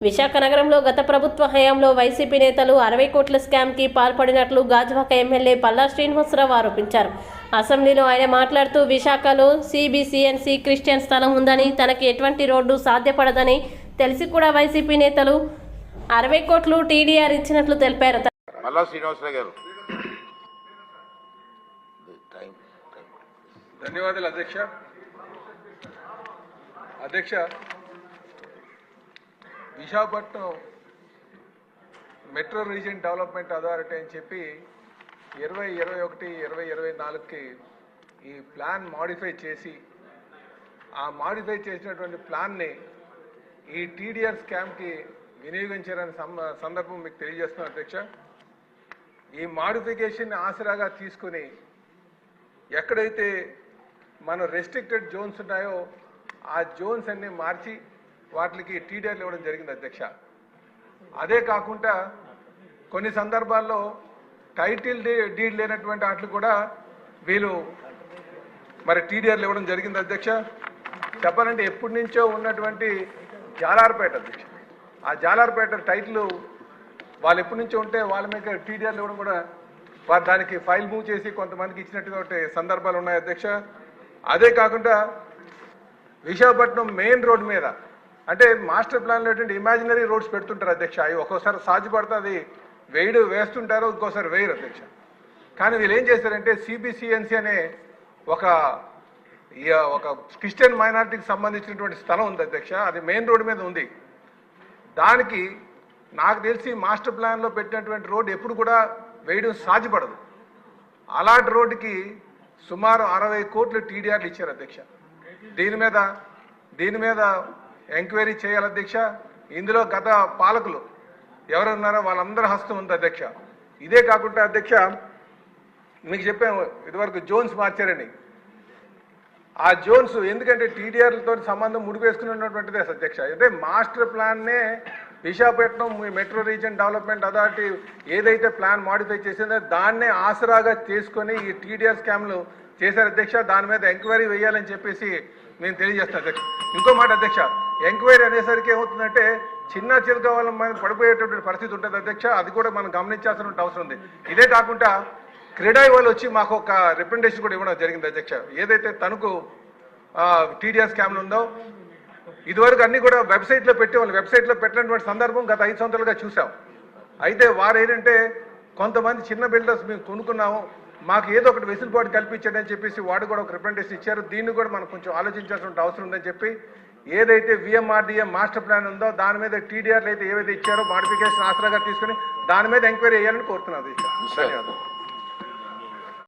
విశాఖ నగరంలో గత ప్రభుత్వ హయాంలో వైసీపీ నేతలు 60 కోట్ల స్కామ్కి పాల్పడినట్లు గాజువాక ఎమ్మెల్యే పల్లా శ్రీనివాసరావు ఆరోపించారు. అసెంబ్లీలో ఆయన మాట్లాడుతూ విశాఖలో సిబిసిఎన్సి క్రిస్టియన్ స్థలం ఉందని, తనకి ఎటువంటి రోడ్డు సాధ్యపడదని తెలిసి కూడా వైసీపీ నేతలు 60 కోట్లు టీడీఆర్ ఇచ్చినట్లు తెలిపారు. పల్లా శ్రీనివాసరావు గారు. ధన్యవాదాలు అధ్యక్ష. Visakhapatnam metro region development authority అని చెప్పి 2021-2024కి ఈ ప్లాన్ మాడిఫై చేసి, ఆ మాడిఫై చేసినటువంటి ప్లాన్ని ఈ టీడీఆర్ స్కామ్కి వినియోగించారనే సందర్భం మీకు తెలియజేస్తున్నాను అధ్యక్ష. ఈ మాడిఫికేషన్ ఆసరాగా తీసుకుని ఎక్కడైతే మన రెస్ట్రిక్టెడ్ జోన్స్ ఉన్నాయో ఆ జోన్స్ అన్ని మార్చి వాటికి టీడీఆర్లు ఇవ్వడం జరిగింది అధ్యక్ష. అదే కాకుండా కొన్ని సందర్భాల్లో టైటిల్ డీడ్ లేనటువంటి వాటికి కూడా వీళ్ళు మరి టీడీఆర్లు ఇవ్వడం జరిగింది అధ్యక్ష. చెప్పాలంటే ఎప్పటి నుంచో ఉన్నటువంటి జాలార్పేట అధ్యక్ష, ఆ జాలార్పేట టైటిల్ వాళ్ళు ఎప్పటి నుంచో ఉంటే వాళ్ళ మీద టీడీఆర్లు ఇవ్వడం కూడా వారు దానికి ఫైల్ మూవ్ చేసి కొంతమందికి ఇచ్చినటువంటి సందర్భాలు ఉన్నాయి అధ్యక్ష. అదే కాకుండా విశాఖపట్నం మెయిన్ రోడ్ మీద అంటే మాస్టర్ ప్లాన్లో ఇమాజినరీ రోడ్స్ పెడుతుంటారు అధ్యక్ష. అవి ఒక్కోసారి సాధ్యపడుతుంది, అది వేస్తుంటారు, ఇంకోసారి వేయరు అధ్యక్ష. కానీ వీళ్ళు ఏం చేశారంటే సిబిసిఎన్సి అనే ఒక క్రిస్టియన్ మైనారిటీకి సంబంధించినటువంటి స్థలం ఉంది అధ్యక్ష. అది మెయిన్ రోడ్ మీద ఉంది. దానికి నాకు తెలిసి మాస్టర్ ప్లాన్లో పెట్టినటువంటి రోడ్డు ఎప్పుడు కూడా వేయడం సాధ్యపడదు. అలాంటి రోడ్డుకి సుమారు 60 కోట్లు టీడీఆర్లు ఇచ్చారు అధ్యక్ష. దీని మీద ఎంక్వైరీ చేయాలి అధ్యక్ష. ఇందులో గత పాలకులు ఎవరున్నారో వాళ్ళందరి హస్తం ఉంది అధ్యక్ష. ఇదే కాకుండా అధ్యక్ష మీకు చెప్పాము ఇదివరకు జోన్స్ మార్చారని. ఆ జోన్స్ ఎందుకంటే టీడీఆర్లతో సంబంధం ముడిపేసుకుని ఉన్నటువంటిదే అధ్యక్ష. అంటే మాస్టర్ ప్లాన్నే Visakhapatnam metro region development authority ఏదైతే ప్లాన్ మాడిఫై చేసిందో దాన్నే ఆసరాగా చేసుకొని ఈ టీడీఆర్ స్కామ్లు చేశారు అధ్యక్ష. దాని మీద ఎంక్వైరీ వేయాలని చెప్పేసి నేను తెలియజేస్తాను అధ్యక్ష. ఇంకో మాట అధ్యక్ష, ఎంక్వైరీ అనేసరికి ఏమవుతుందంటే చిన్న చిలుక వాళ్ళ మీద పడిపోయేటటువంటి పరిస్థితి ఉంటుంది అధ్యక్ష. అది కూడా మనం గమనించాల్సిన అవసరం ఉంది. ఇదే కాకుండా క్రెడాయి వాళ్ళు వచ్చి మాకు ఒక రిప్రజెంటేషన్ కూడా ఇవ్వడం జరిగింది అధ్యక్ష. ఏదైతే తనకు టీడీఆర్ స్కామ్లు ఉందో ఇదివరకు అన్ని కూడా వెబ్సైట్లో పెట్టేవాళ్ళు, వెబ్సైట్లో పెట్టినటువంటి సందర్భం గత 5 సంవత్సరాలుగా చూసాం. అయితే వారు ఏంటంటే కొంతమంది చిన్న బిల్డర్స్ మేము కొనుక్కున్నాము, మాకు ఏదో ఒకటి వెసులుబాటు కల్పించండి చెప్పేసి వాడు కూడా ఒక రిప్రజెంటేషన్ ఇచ్చారు. దీన్ని కూడా మనం కొంచెం ఆలోచించాల్సిన అవసరం ఉందని చెప్పి ఏదైతే విఎంఆర్డీఏ మాస్టర్ ప్లాన్ ఉందో దాని మీద టీడీఆర్లు అయితే ఏవైతే ఇచ్చారో మాడిఫికేషన్ ఆసరాగా తీసుకుని దాని మీద ఎంక్వైరీ చేయాలని కోరుతున్నాను. ధన్యవాదాలు.